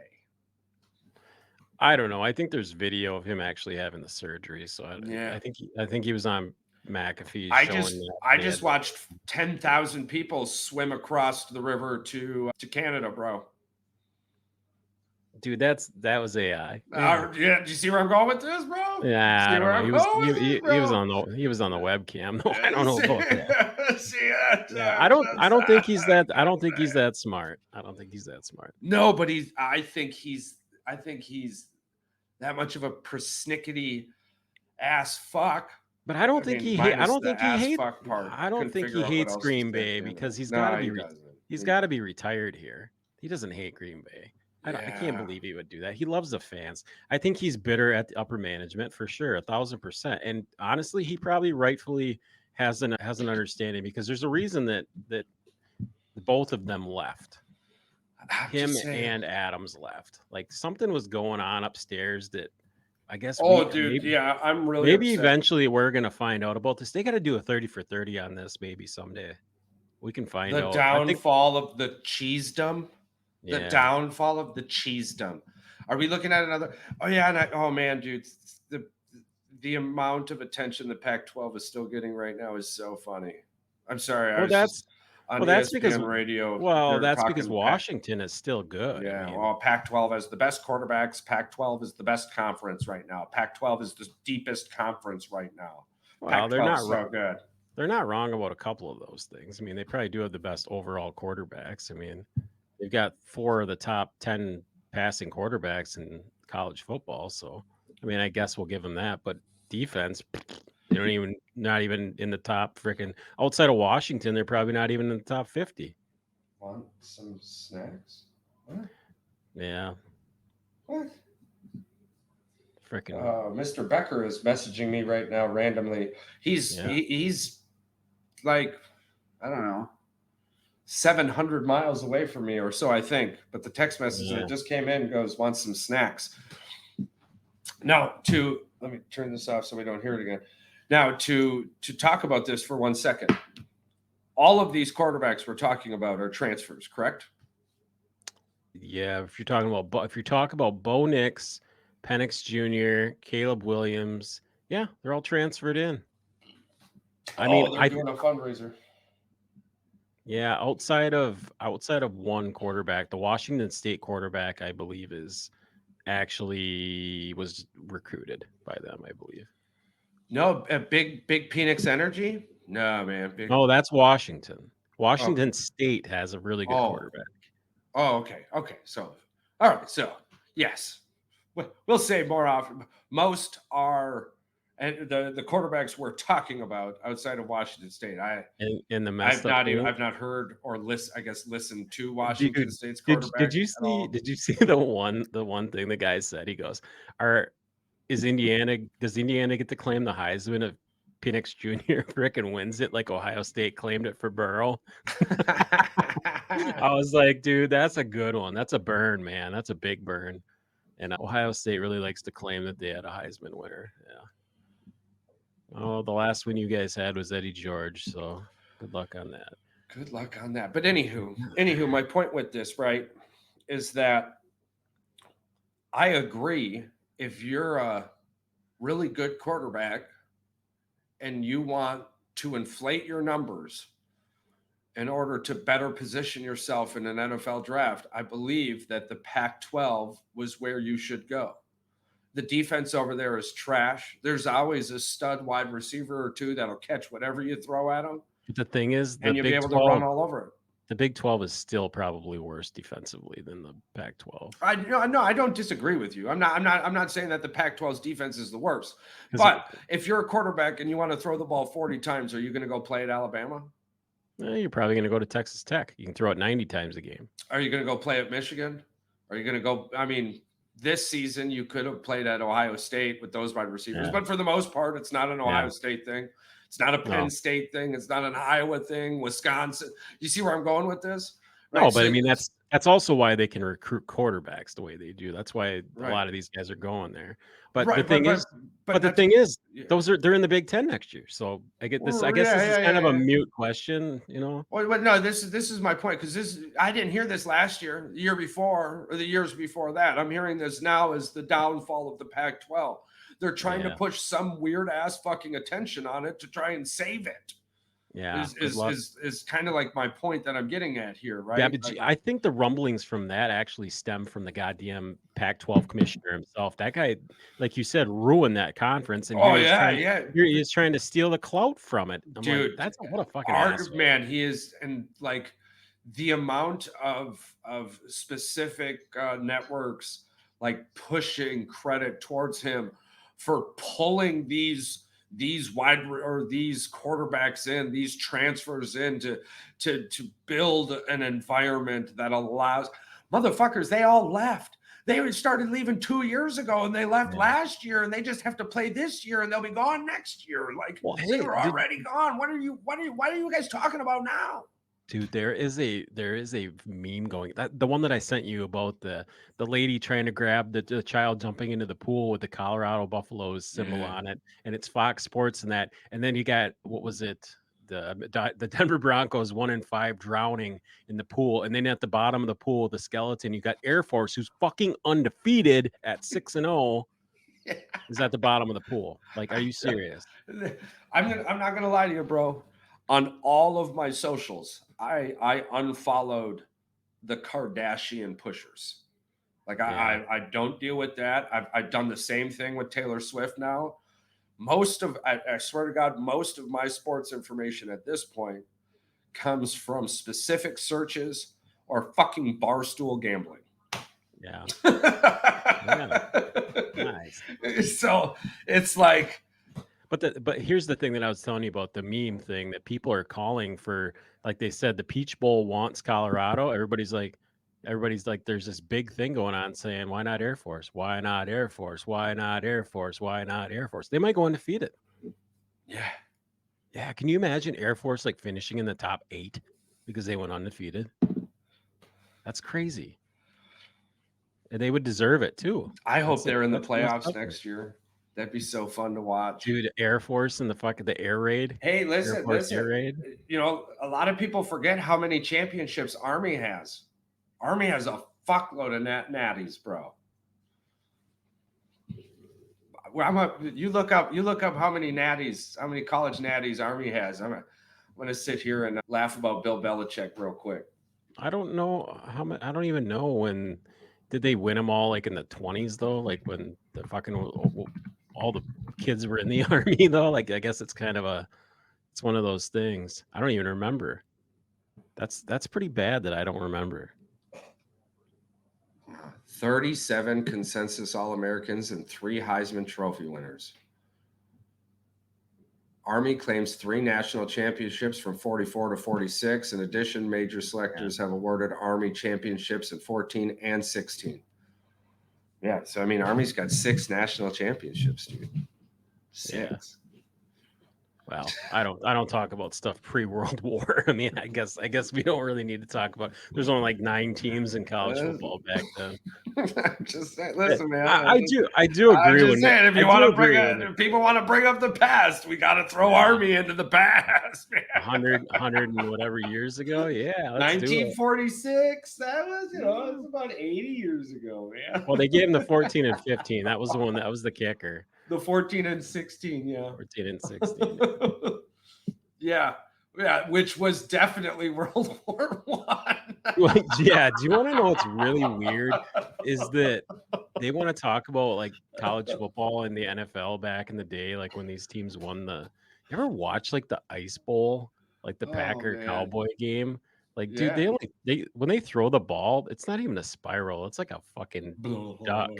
I don't know. I think there's video of him actually having the surgery. So I think he was on McAfee. I just watched 10,000 people swim across the river to Canada, bro. Dude, that was AI. Yeah, do you see where I'm going with this, bro? Yeah, I don't know. He was on the webcam. No, I don't know about that. Yeah, I don't think he's that. I don't think he's that smart. No, but I think he's that much of a persnickety ass fuck. But I don't think he hates Green Bay, because he's got to be retired here. He doesn't hate Green Bay. I can't believe he would do that. He loves the fans. I think he's bitter at the upper management for sure, 1,000%. And honestly, he probably rightfully has an understanding, because there's a reason that both of them left. Him and Adams left. Like something was going on upstairs that I guess. I'm really maybe upset. Eventually we're gonna find out about this. They got to do a 30 for 30 on this. Maybe someday we can find out. The downfall of the cheesedom. The downfall of the cheesedom. Are we looking at another? Oh yeah, oh man, dude, the amount of attention the Pac-12 is still getting right now is so funny. I'm sorry. That's because radio. Well, that's because Washington is still good. Yeah. Well, Pac-12 has the best quarterbacks. Pac-12 is the best conference right now. Pac-12 is the deepest conference right now. Well, they're not so good. They're not wrong about a couple of those things. I mean, they probably do have the best overall quarterbacks. I mean, they've got 4 of the top 10 passing quarterbacks in college football. So, I mean, I guess we'll give them that. But defense, not even in the top freaking outside of Washington. They're probably not even in the top 50. Want some snacks? What? Yeah. What? Freaking. Mr. Becker is messaging me right now randomly. He's like, I don't know, 700 miles away from me or so, I think. But the text message that just came in goes, want some snacks. Now, let me turn this off so we don't hear it again. Now, to talk about this for 1 second, all of these quarterbacks we're talking about are transfers, correct? Yeah, if you're talking about if you talk about Bo Nix, Penix Jr., Caleb Williams, yeah, they're all transferred in. I mean, Oh, they're doing a fundraiser. yeah, outside of one quarterback, the Washington State quarterback, I believe, is actually was recruited by them, I believe. No, a big Phoenix Energy. No, man, big. Oh, that's Washington. Okay. Washington State has a really good Oh, quarterback. oh, okay, okay. So, all right. So, yes, we'll say more often. Most are, and the quarterbacks we're talking about outside of Washington State. And the messed up thing, I've not heard or listened to dude, Washington State's did quarterback you at all. see the one thing the guy said? He goes, "Are does Indiana get to claim the Heisman if Penix Jr. frickin' wins it like Ohio State claimed it for Burrow?" I was like, dude, that's a good one. That's a burn, man. That's a big burn. And Ohio State really likes to claim that they had a Heisman winner. Yeah. Oh, the last one you guys had was Eddie George, so good luck on that. Good luck on that. But anywho, my point with this, right, is that I agree. If you're a really good quarterback and you want to inflate your numbers in order to better position yourself in an NFL draft, I believe that the Pac 12 was where you should go. The defense over there is trash. There's always a stud wide receiver or two that'll catch whatever you throw at them, But the thing is, and you'll be able to run all over it. the Big 12 is still probably worse defensively than the Pac 12. No, I don't disagree with you. I'm not saying that the Pac-12's defense is the worst. But if you're a quarterback and you want to throw the ball 40 times, are you going to go play at Alabama? You're probably going to go to Texas Tech. You can throw it 90 times a game. Are you going to go play at Michigan? Are you going to go? I mean, this season you could have played at Ohio State with those wide receivers, but for the most part, it's not an Ohio State thing. It's not a Penn State thing. It's not an Iowa thing. Wisconsin. You see where I'm going with this? Right? No, but I mean that's also why they can recruit quarterbacks the way they do. That's why a lot of these guys are going there. But the thing is, they're in the Big Ten next year. So I get this. I guess this is kind of a mute question, you know. Well, but no, this is my point, because I didn't hear this last year, the year before, or the years before that. I'm hearing this now as the downfall of the Pac-12. They're trying to push some weird ass fucking attention on it to try and save it. Yeah, is kind of like my point that I'm getting at here, right? Yeah, but I think the rumblings from that actually stem from the goddamn Pac-12 commissioner himself. That guy, like you said, ruined that conference, and he's trying to steal the clout from it. I'm dude, like, what a fucking asshole. Man. He is, and like the amount of specific networks like pushing credit towards him for pulling these wide or these quarterbacks in, these transfers in to build an environment that allows motherfuckers. They all left. They started leaving 2 years ago, and they left last year, and they just have to play this year, and they'll be gone next year. Like, they were already gone. Why are you guys talking about now? Dude, there is a meme going, that the one that I sent you about the lady trying to grab the child jumping into the pool with the Colorado Buffaloes symbol on it, and it's Fox Sports and that, and then you got, what was it? The Denver Broncos 1-5 drowning in the pool, and then at the bottom of the pool, the skeleton, you got Air Force, who's fucking undefeated at 6-0, is at the bottom of the pool. Like, are you serious? I'm not gonna lie to you, bro. On all of my socials, I unfollowed the Kardashian pushers. Like, I don't deal with that. I've done the same thing with Taylor Swift now. I swear to God, most of my sports information at this point comes from specific searches or fucking barstool gambling. Yeah. Nice. So it's like, but here's the thing that I was telling you about the meme thing that people are calling for. Like they said, the Peach Bowl wants Colorado. Everybody's like, there's this big thing going on saying, why not Air Force? Why not Air Force? Why not Air Force? Why not Air Force? They might go undefeated. Yeah. Yeah. Can you imagine Air Force like finishing in the top 8 because they went undefeated? That's crazy. And they would deserve it too. I hope they're in the playoffs next year. That'd be so fun to watch. Dude, Air Force and the air raid. Hey, listen. Air raid. You know, a lot of people forget how many championships Army has. Army has a fuckload of natties, bro. You look up how many college natties Army has. I'm gonna sit here and laugh about Bill Belichick real quick. I don't know how much. I don't even know when did they win them all, like in the 20s though, like when the fucking all the kids were in the army though. Like I guess it's kind of it's one of those things. I don't even remember. That's pretty bad that I don't remember. 37 consensus All-Americans and 3 Heisman Trophy winners. Army claims 3 national championships from 44 to 46. In addition, major selectors have awarded Army championships in 14 and 16. Yeah, so I mean, Army's got 6 national championships, dude. 6. Yeah. Well, I don't talk about stuff pre-World War. I mean, I guess we don't really need to talk about. There's only like 9 teams in college football back then. Just saying, listen, man. I do agree. I'm just saying, if you want to bring if people want to bring up the past, we got to throw Army into the past, man. 100 and whatever years ago, yeah. 1946. That was, it was about 80 years ago, man. Well, they gave him the 14 and 15. That was the one. That was the kicker. The 14 and 16, yeah. 14 and 16. Yeah, which was definitely World War I. Yeah, do you want to know what's really weird? Is that they want to talk about like college football and the NFL back in the day, like when these teams won the. You ever watch like the Ice Bowl, like the Packer Cowboy game? Like, dude, they when they throw the ball, it's not even a spiral. It's like a fucking duck.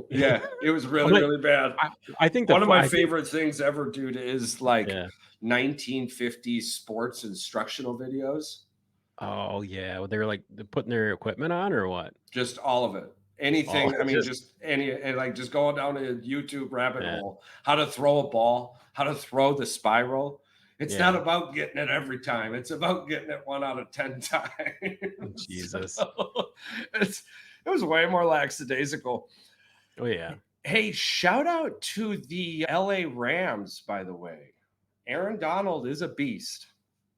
Yeah, it was really bad. I think one of my favorite things ever, dude, is like 1950s sports instructional videos. Oh yeah, they were like putting their equipment on or what? Just all of it. Anything. I mean, just going down a YouTube rabbit hole. How to throw a ball, how to throw the spiral. It's not about getting it every time. It's about getting it 1 out of 10 times. Jesus. So, it was way more lackadaisical. Oh, yeah. Hey, shout out to the LA Rams, by the way. Aaron Donald is a beast,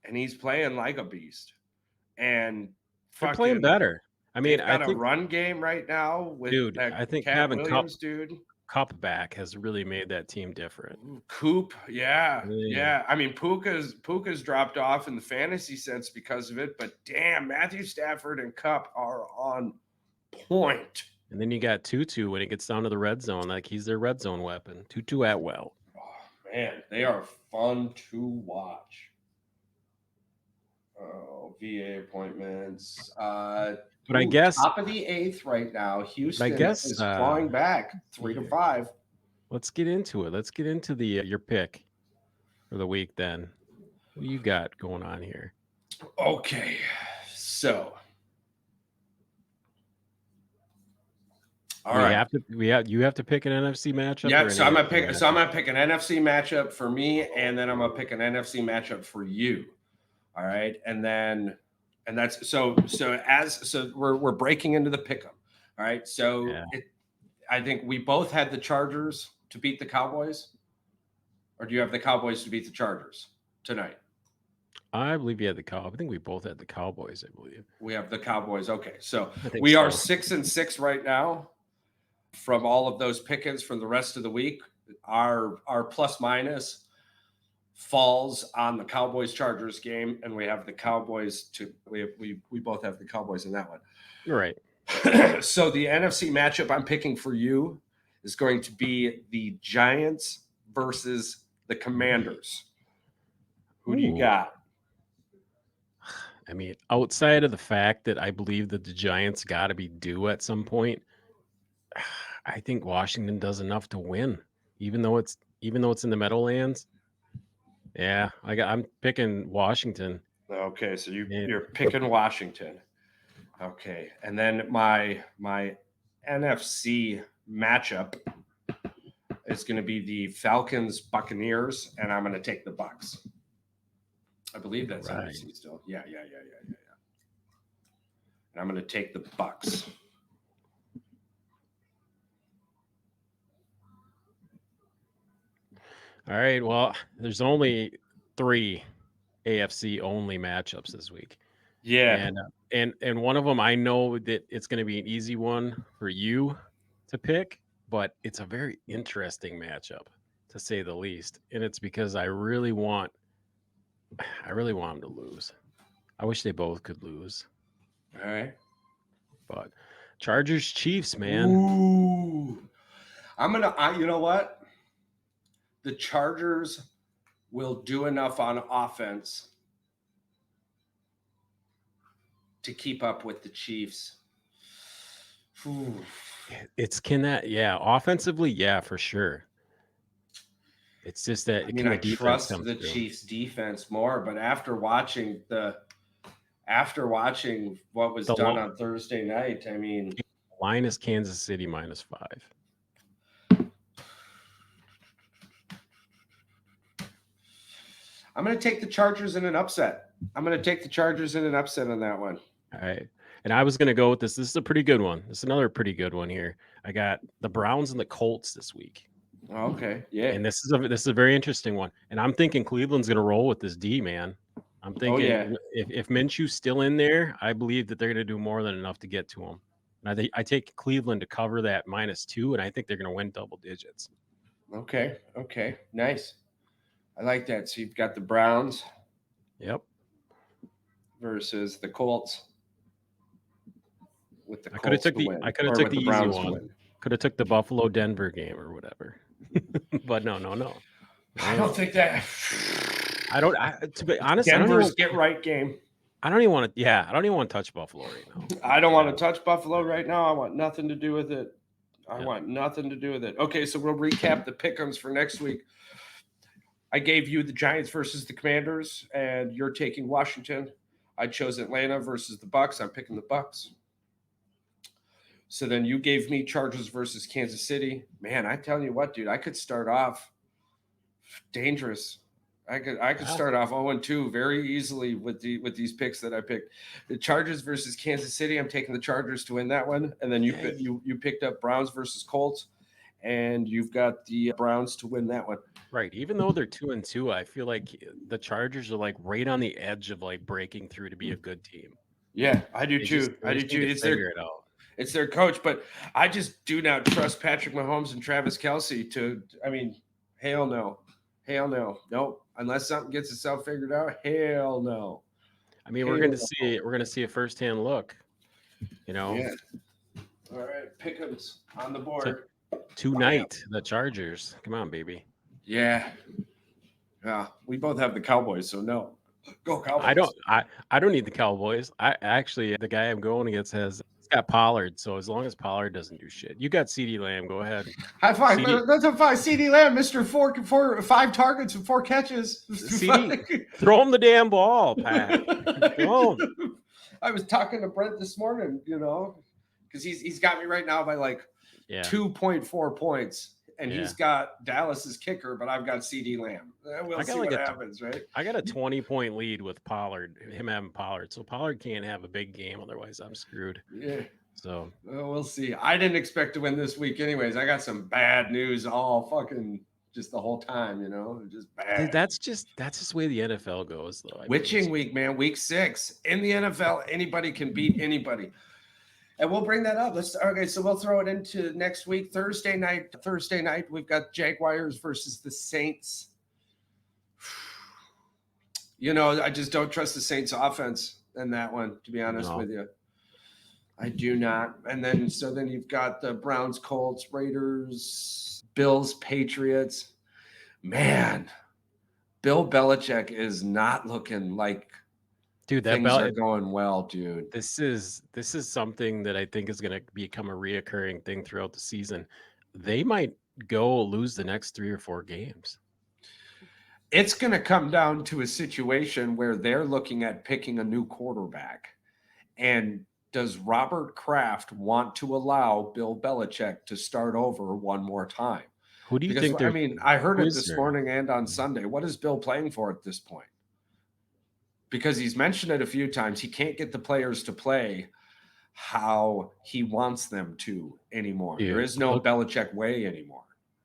and he's playing like a beast. And they're playing better. I mean, I think a run game right now with dude. I think Cat having Williams, Cup back has really made that team different. Coop, yeah. I mean, Puka's dropped off in the fantasy sense because of it, but damn, Matthew Stafford and Cup are on point. And then you got Tutu when it gets down to the red zone, like he's their red zone weapon. Tutu Atwell. Oh man, they are fun to watch. Oh, VA appointments. But I guess top of the 8th right now. Houston is clawing back 3 to 5. Let's get into it. Let's get into the your pick for the week then. What do you got going on here? Okay, so you have to pick an NFC matchup. Yeah, so I'm gonna pick an NFC matchup for me, and then I'm gonna pick an NFC matchup for you. All right, and that's so we're breaking into the pick'em. All right, so I think we both had the Chargers to beat the Cowboys, or do you have the Cowboys to beat the Chargers tonight? I believe you had the Cowboys. I think we both had the Cowboys. I believe we have the Cowboys. Okay, so we are 6-6 right now from all of those pickings from the rest of the week. Our plus minus falls on the Cowboys Chargers game, and we have the Cowboys we both have the Cowboys in that one. You're right. So the NFC matchup I'm picking for you is going to be the Giants versus the Commanders. Who do you got? I mean, outside of the fact that I believe that the Giants got to be due at some point, I think Washington does enough to win, even though it's in the Meadowlands. Yeah, I'm picking Washington. Okay, so you're picking Washington. Okay, and then my NFC matchup is going to be the Falcons Buccaneers, and I'm going to take the Bucs. I believe that's NFC still. Yeah. And I'm going to take the Bucs. All right. Well, there's only 3 AFC only matchups this week. Yeah. And one of them, I know that it's going to be an easy one for you to pick, but it's a very interesting matchup to say the least. And it's because I really want them to lose. I wish they both could lose, All right. but Chargers Chiefs, man. Ooh. You know what? The Chargers will do enough on offense to keep up with the Chiefs. Ooh. Offensively, yeah, for sure. It's just that I mean, can I the defense trust come the through? Chiefs defense more, but after watching what was The done line, on Thursday night, I mean, line is Kansas City -5. I'm going to take the Chargers in an upset. I'm going to take the Chargers in an upset on that one. All right. And I was gonna go with this. This is a pretty good one. This is another pretty good one here. I got the Browns and the Colts this week. Okay, yeah. And this is a very interesting one. And I'm thinking Cleveland's gonna roll with this D, man. I'm Oh thinking yeah. if Minshew's still in there, I believe that they're gonna do more than enough to get to him. And I take Cleveland to cover that -2, and I think they're gonna win double digits. Okay. Nice. I like that. So you've got the Browns Yep. versus the Colts, with the I could have Colts took to the win, I could have or took with the the easy Browns to one. win. Could have took the Buffalo Denver game or whatever. But no. I don't think that. To be honest, Denver's get right game. I don't even want to touch Buffalo right now. I don't want to touch Buffalo right now. I want nothing to do with it. Want nothing to do with it. Okay, so we'll recap the pick'ems for next week. I gave you the Giants versus the Commanders, and you're taking Washington. I chose Atlanta versus the Bucks. I'm picking the Bucks. So then you gave me Chargers versus Kansas City. Man, I tell you what, dude, I could start off dangerous. I could start off 0-2 very easily with these picks that I picked. The Chargers versus Kansas City. I'm taking the Chargers to win that one, and then you picked up Browns versus Colts, and you've got the Browns to win that one. Right. Even though they're 2-2, I feel like the Chargers are like right on the edge of like breaking through to be a good team. Yeah, I do They too. just need to figure it out. It's their coach, but I just do not trust Patrick Mahomes and Travis Kelce hell no. Nope. Unless something gets itself figured out, hell no. I mean, we're gonna see a firsthand look. Yeah. All right, Pick'ems on the board. Tonight, the Chargers. Come on, baby. Yeah. Yeah. We both have the Cowboys, so no. Go Cowboys. I don't need the Cowboys. I actually, the guy I'm going against he's got Pollard, so as long as Pollard doesn't do shit, you got CeeDee Lamb. Go ahead. High five. That's a five. CeeDee Lamb, Mr. 5 targets and 4 catches. CeeDee, throw him the damn ball, Pat. Throw him. I was talking to Brent this morning, because he's got me right now by 2.4 points. And he's got Dallas's kicker, but I've got CeeDee Lamb. We'll see what happens, right? I got a 20-point lead with Pollard, him having Pollard. So Pollard can't have a big game, otherwise I'm screwed. Yeah. So we'll see. I didn't expect to win this week anyways. I got some bad news all fucking just the whole time, just bad. Dude, that's just the way the NFL goes, though. Witching week, man. Week 6. In the NFL, anybody can beat anybody. And we'll bring that up. So we'll throw it into next week. Thursday night, we've got Jaguars versus the Saints. I just don't trust the Saints offense in that one, to be honest with you. I do not. And then you've got the Browns, Colts, Raiders, Bills, Patriots. Man, Bill Belichick is not looking like things are going well, dude. This is something that I think is going to become a reoccurring thing throughout the season. They might lose the next 3 or 4 games. It's going to come down to a situation where they're looking at picking a new quarterback. And does Robert Kraft want to allow Bill Belichick to start over one more time? Who do you think? I heard it this morning and on Sunday. What is Bill playing for at this point? Because he's mentioned it a few times. He can't get the players to play how he wants them to anymore. Dude, there is no Belichick way anymore.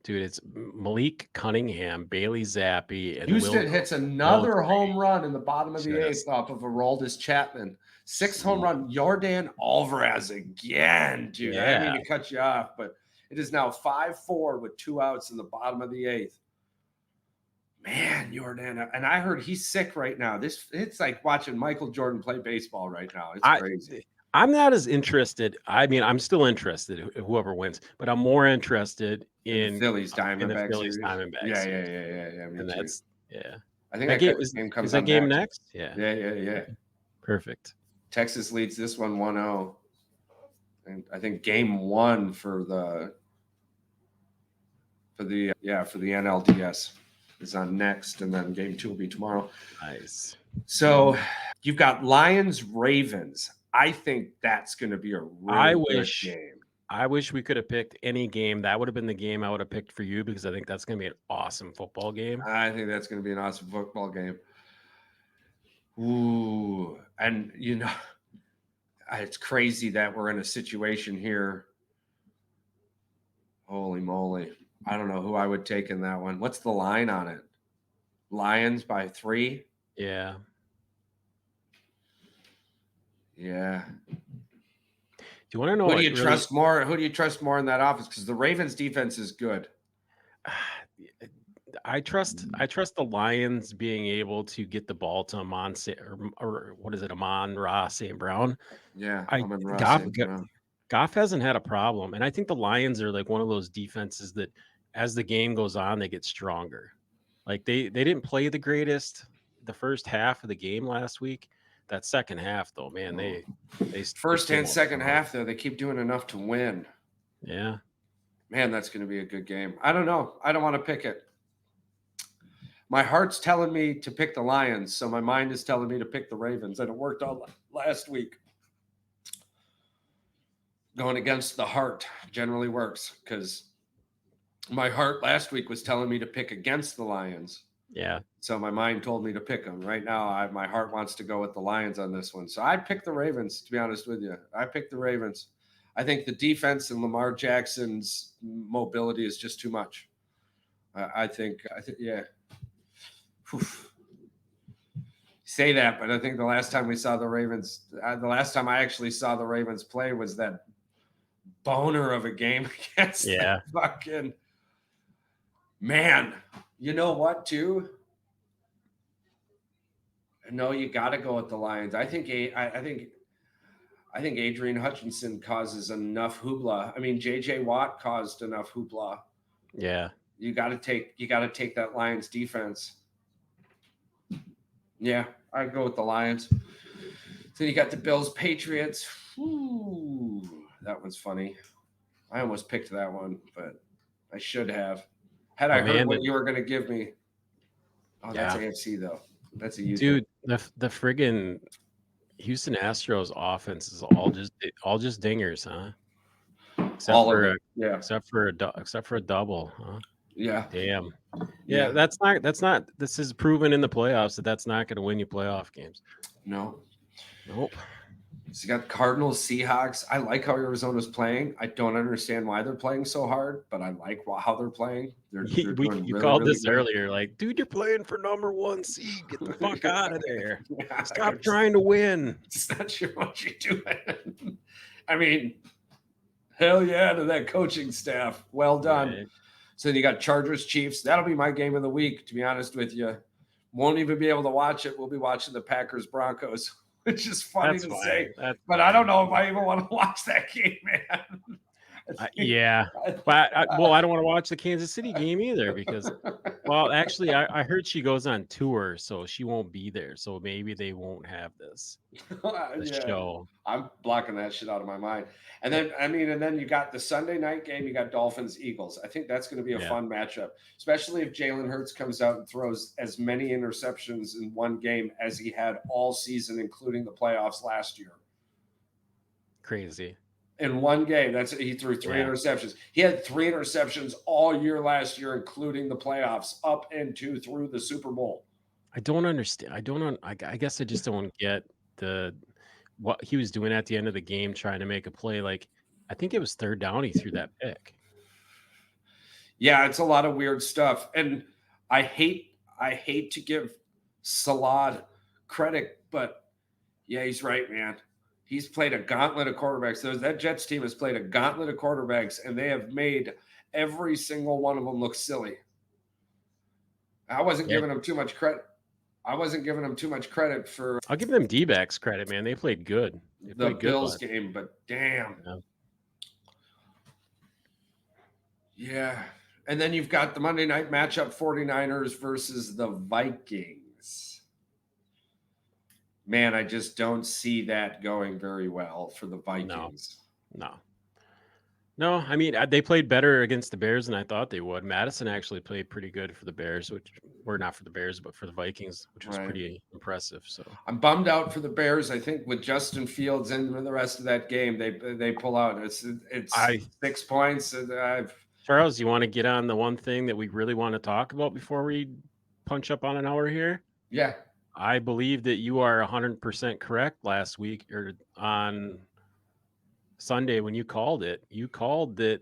Dude, it's Malik Cunningham, Bailey Zappi, and Houston hits Will another home run in the bottom of the just 8th off of Aroldis Chapman. 6th home sweet. run, Jordan Alvarez again, dude. I didn't mean Yeah. to cut you off, but it is now 5-4 with 2 outs in the bottom of the 8th. Man, Jordan, and I heard he's sick right now. It's like watching Michael Jordan play baseball right now. It's crazy. I'm not as interested. I mean, I'm still interested whoever wins, but I'm more interested In the in Phillies Diamondback Phillies series. Diamondback Yeah. series. Me And too. that's I think that that game comes is that on game next. next? Yeah. Perfect. Texas leads this one 1-0. And I think game 1 for the NLDS is on next, and then game 2 will be tomorrow. Nice. So you've got Lions Ravens. I think that's going to be a really good game. I wish we could have picked any game. That would have been the game I would have picked for you because I think that's going to be an awesome football game. I think that's going to be an awesome football game. Ooh, and it's crazy that we're in a situation here. Holy moly. I don't know who I would take in that one. What's the line on it? Lions by 3? Yeah. Yeah. Do you want to know Who do you trust more? Who do you trust more in that offense? Because the Ravens defense is good. I trust the Lions being able to get the ball to or what is it, Amon-Ra St. Brown. Yeah, Goff hasn't had a problem, and I think the Lions are like one of those defenses that, as the game goes on, they get stronger. Like they didn't play the greatest the first half of the game last week. That second half, though, man, they first and second half though they keep doing enough to win. Yeah, man, that's going to be a good game. I don't know. I don't want to pick it. My heart's telling me to pick the Lions, so my mind is telling me to pick the Ravens, and it worked all last week. Going against the heart generally works because my heart last week was telling me to pick against the Lions. Yeah. So my mind told me to pick them. Right now, my heart wants to go with the Lions on this one. So I picked the Ravens, to be honest with you. I picked the Ravens. I think the defense and Lamar Jackson's mobility is just too much. I think, yeah. Whew. Say that, but I think the last time we saw the Ravens, the last time I actually saw the Ravens play was that boner of a game against that fucking man. You know what, too? No, you got to go with the Lions. I think Adrian Hutchinson causes enough hoopla. I mean, J.J. Watt caused enough hoopla. Yeah. You got to take that Lions defense. Yeah, I'd go with the Lions. Then you got the Bills Patriots. Ooh, that one's funny. I almost picked that one, but I should have. Had I heard what you were going to give me. Oh, that's AFC though. That's a huge dude. The friggin' Houston Astros offense is all just dingers, huh? Except for a double, huh? Yeah. Damn. Yeah, that's not. This is proven in the playoffs that's not going to win you playoff games. No. Nope. So you got Cardinals, Seahawks. I like how Arizona's playing. I don't understand why they're playing so hard, but I like how they're playing. You called this earlier, like, dude, you're playing for number 1 seed. Get the fuck out of there. Stop trying to win. It's not sure what you're doing. I mean, hell yeah to that coaching staff. Well done. Right. So then you got Chargers, Chiefs. That'll be my game of the week, to be honest with you. Won't even be able to watch it. We'll be watching the Packers Broncos, which is funny to say. But I don't know if I even want to watch that game, man. Yeah. But I don't want to watch the Kansas City game either because, well, actually, I heard she goes on tour, so she won't be there. So maybe they won't have this show. I'm blocking that shit out of my mind. And then you got the Sunday night game. You got Dolphins Eagles. I think that's going to be a fun matchup, especially if Jalen Hurts comes out and throws as many interceptions in one game as he had all season, including the playoffs last year. Crazy. In one game, he threw 3 interceptions. He had 3 interceptions all year last year, including the playoffs, up into through the Super Bowl. I don't understand. I guess I just don't get what he was doing at the end of the game, trying to make a play. Like, I think it was third down. He threw that pick. Yeah, it's a lot of weird stuff. And I hate to give Salad credit, but yeah, he's right, man. He's played a gauntlet of quarterbacks. That Jets team has played a gauntlet of quarterbacks, and they have made every single one of them look silly. I wasn't Yeah. giving them too much credit. I wasn't giving them too much credit for I'll give them D-backs credit, man. They played good. They the played good, Bills but game, but damn. Yeah. And then you've got the Monday night matchup 49ers versus the Vikings. Man, I just don't see that going very well for the Vikings. No, I mean, they played better against the Bears than I thought they would. Madison actually played pretty good for the Bears, which were not for the Bears, but for the Vikings, which was Right. pretty impressive. So I'm bummed out for the Bears. I think with Justin Fields and the rest of that game, they pull out. It's 6 points. Charles, you want to get on the one thing that we really want to talk about before we punch up on an hour here? Yeah. I believe that you are 100% correct last week or on Sunday when you called it. You called that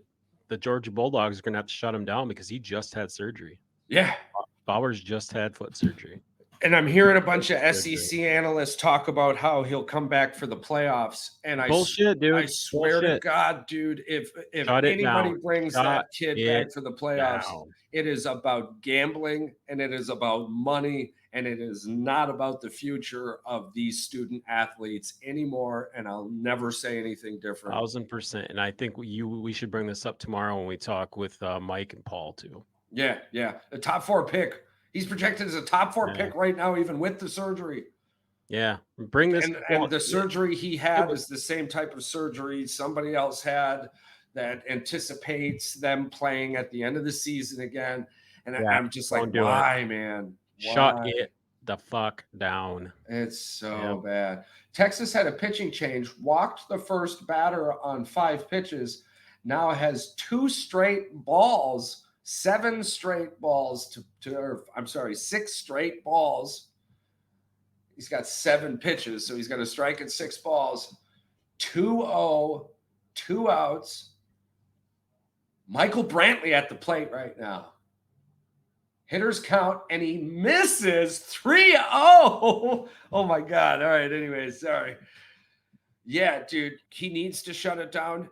the Georgia Bulldogs are going to have to shut him down because he just had surgery. Yeah. Bowers just had foot surgery. And I'm hearing a bunch of SEC analysts talk about how he'll come back for the playoffs. And bullshit, dude. I swear to God, dude, if anybody brings that kid back for the playoffs, it is about gambling and it is about money and it is not about the future of these student athletes anymore. And I'll never say anything different. 1000%. And I think we should bring this up tomorrow when we talk with Mike and Paul too. Yeah. The top 4 pick. He's projected as a top 4 pick right now, even with the surgery. Yeah, bring this. And the surgery he had is the same type of surgery somebody else had that anticipates them playing at the end of the season again. And I'm just like, why, man? Shut it the fuck down. It's so bad. Texas had a pitching change, walked the first batter on 5 pitches, now has 2 straight balls. 7 straight balls 6 straight balls. He's got 7 pitches, so he's got a strike at 6 balls. 2-0, 2 outs. Michael Brantley at the plate right now. Hitters count, and he misses 3-0. Oh, my God. All right, anyways, sorry. Yeah, dude, he needs to shut it down.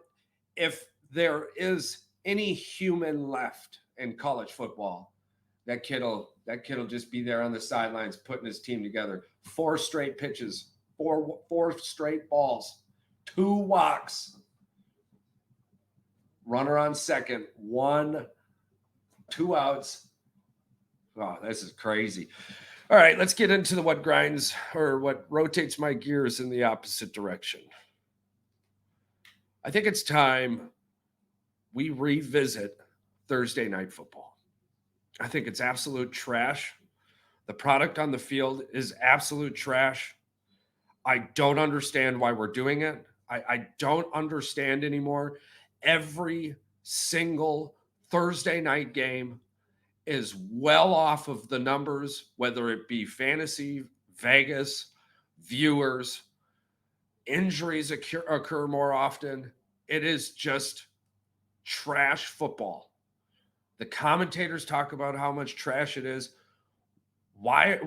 If there is any human left in college football, that kid'll just be there on the sidelines putting his team together. 4 straight pitches, 4 straight balls, 2 walks, runner on second, 1, 2 outs. Oh, this is crazy. All right, let's get into what grinds or what rotates my gears in the opposite direction. I think it's time we revisit Thursday night football. I think it's absolute trash. The product on the field is absolute trash. I don't understand why we're doing it. I don't understand anymore. Every single Thursday night game is well off of the numbers, whether it be fantasy, Vegas, viewers, injuries occur more often. It is just trash football. The commentators talk about how much trash it is. Why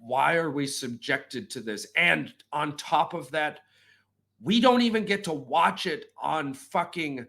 are we subjected to this? And on top of that, we don't even get to watch it on fucking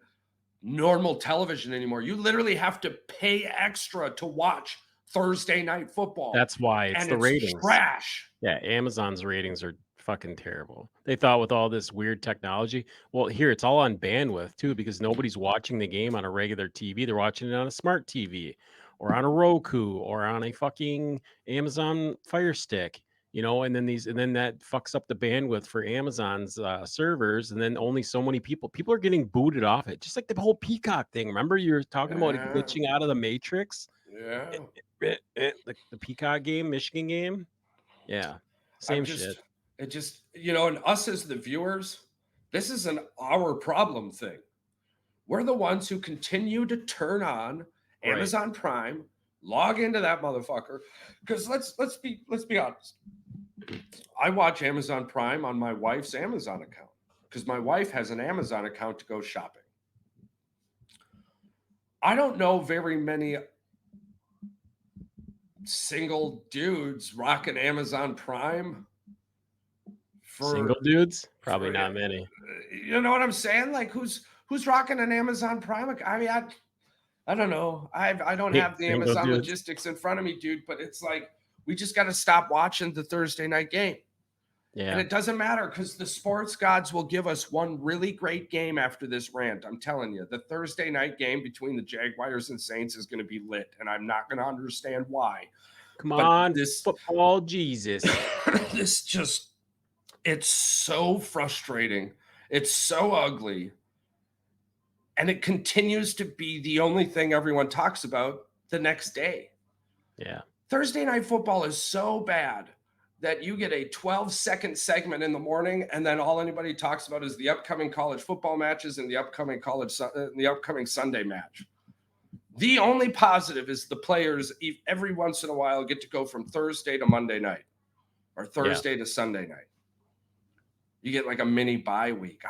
normal television anymore. You literally have to pay extra to watch Thursday night football. That's why it's the ratings. Trash. Yeah, Amazon's ratings are fucking terrible. They thought with all this weird technology, well, here it's all on bandwidth too, because nobody's watching the game on a regular TV. They're watching it on a smart TV or on a Roku or on a fucking Amazon Fire Stick, and then that fucks up the bandwidth for Amazon's servers, and then only so many people are getting booted off it, just like the whole Peacock thing. Remember you were talking about it glitching out of the Matrix? Yeah. The Peacock game, Michigan game. Yeah. Same shit. It just, and us as the viewers, this is our problem thing. We're the ones who continue to turn on Amazon Prime, log into that motherfucker. Because let's be honest. I watch Amazon Prime on my wife's Amazon account because my wife has an Amazon account to go shopping. I don't know very many single dudes rocking Amazon Prime Single for dudes? Probably for not many. you know what I'm saying? Like who's rocking an Amazon Prime? I mean, I don't know. I don't have the Single Amazon dudes? logistics in front of me, dude. But it's like we just got to stop watching the Thursday night game. And Yeah. it doesn't matter because the sports gods will give us one really great game after this rant. I'm telling you, the Thursday night game between the Jaguars and Saints is going to be lit, and I'm not going to understand why. Come But on, this, football Jesus. this just, it's so frustrating. It's so ugly. And it continues to be the only thing everyone talks about the next day. Yeah. Thursday night football is so bad that you get a 12-second segment in the morning, and then all anybody talks about is the upcoming college football matches and the upcoming Sunday match. The only positive is the players every once in a while get to go from Thursday to Monday night or Thursday to Sunday night. You get like a mini bye week.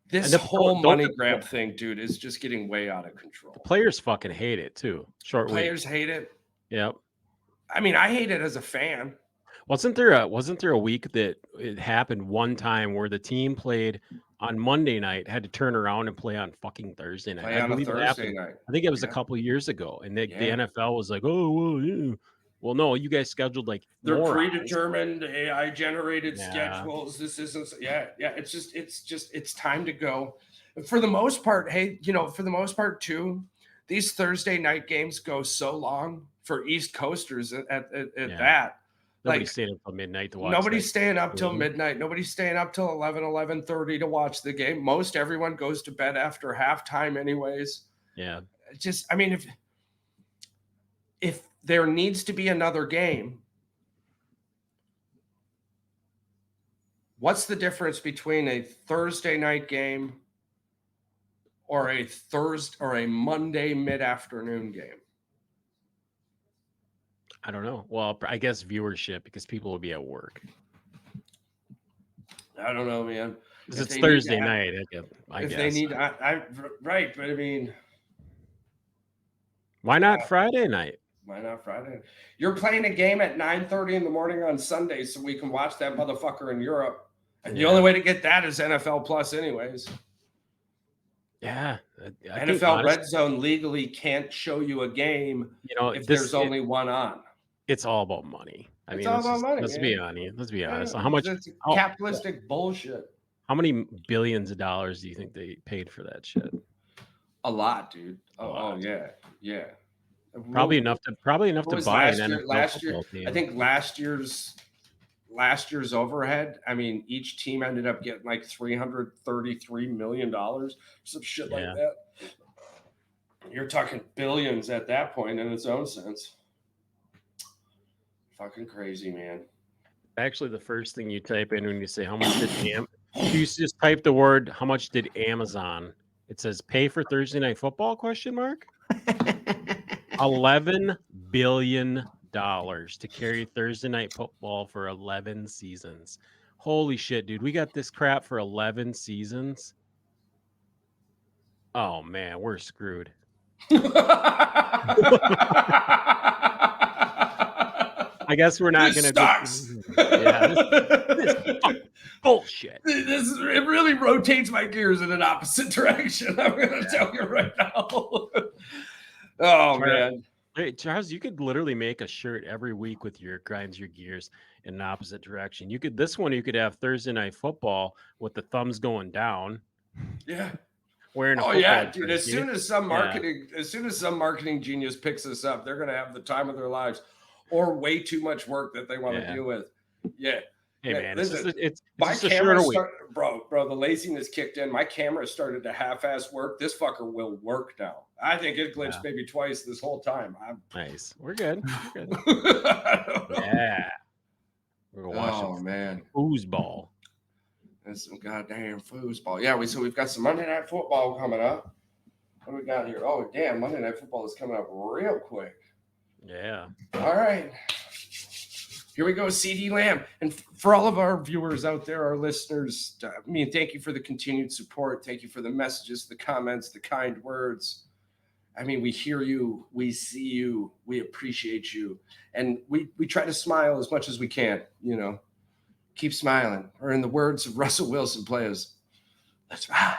This whole money grab thing, dude, is just getting way out of control. The players fucking hate it too. Short Players week. hate it. Yep. I mean, I hate it as a fan. Wasn't there a week that it happened one time where the team played on Monday night, had to turn around and play on fucking Thursday night? Play I on a believe it Thursday happened. night. I think it was a Yeah. couple of years ago, and the Yeah. NFL was like, "Oh, well, yeah." Well, no, you guys scheduled like They're morons. predetermined AI generated Yeah. schedules. This isn't. Yeah. It's time to go. For the most part, hey, for the most part too, these Thursday night games go so long for East Coasters at that. Nobody's Like staying up till midnight to watch. nobody's staying up till midnight. Nobody's staying up till 11:30 to watch the game. Most everyone goes to bed after halftime, anyways. Yeah. I mean, if there needs to be another game, what's the difference between a Thursday night game or a Monday mid-afternoon game? I don't know. Well, I guess viewership because people will be at work. I don't know, man. Because it's Thursday night, I guess. They need, right, but I mean, why not Friday night? Why not Friday? You're playing a game at 9:30 in the morning on Sunday, so we can watch that motherfucker in Europe. And the only way to get that is NFL Plus, anyways. Yeah. NFL Red Zone legally can't show you a game if there's only one on. It's all about money. It's all about money. Let's be honest. Yeah, How much? It's capitalistic bullshit. How many billions of dollars do you think they paid for that shit? A lot, dude. Oh yeah. Probably enough to buy an NFL last year. football team. I think last year's overhead. I mean, each team ended up getting like $333 million, some shit like that. You're talking billions at that point in its own sense. Fucking crazy, man. Actually, the first thing you type in when you say how much did you just type the word how much did Amazon? It says pay for Thursday night football ? $11 billion to carry Thursday night football for 11 seasons. Holy shit, dude. We got this crap for 11 seasons. Oh man, we're screwed. I guess we're not going to. This bullshit. It really rotates my gears in an opposite direction. I'm going to tell you right now. Oh, man. Hey, Charles, you could literally make a shirt every week with your grinds your gears in an opposite direction. You could have Thursday night football with the thumbs going down. Yeah. Wearing a dude. Jersey. As soon as some marketing genius picks this up, they're going to have the time of their lives or way too much work that they want to deal with. Yeah. Hey man, listen, it's my camera bro, the laziness kicked in. My camera started to half-ass work. This fucker will work now. I think it glitched maybe twice this whole time. Nice. We're good. Yeah. We're gonna watch foosball. That's some goddamn foosball. Yeah, we've got some Monday Night Football coming up. What do we got here? Oh damn, Monday Night Football is coming up real quick. Yeah. All right. Here we go, CD Lamb. And for all of our viewers out there, our listeners, I mean, thank you for the continued support. Thank you for the messages, the comments, the kind words. I mean, we hear you, we see you, we appreciate you. And we try to smile as much as we can, you know. Keep smiling. Or in the words of Russell Wilson, players, let's ride.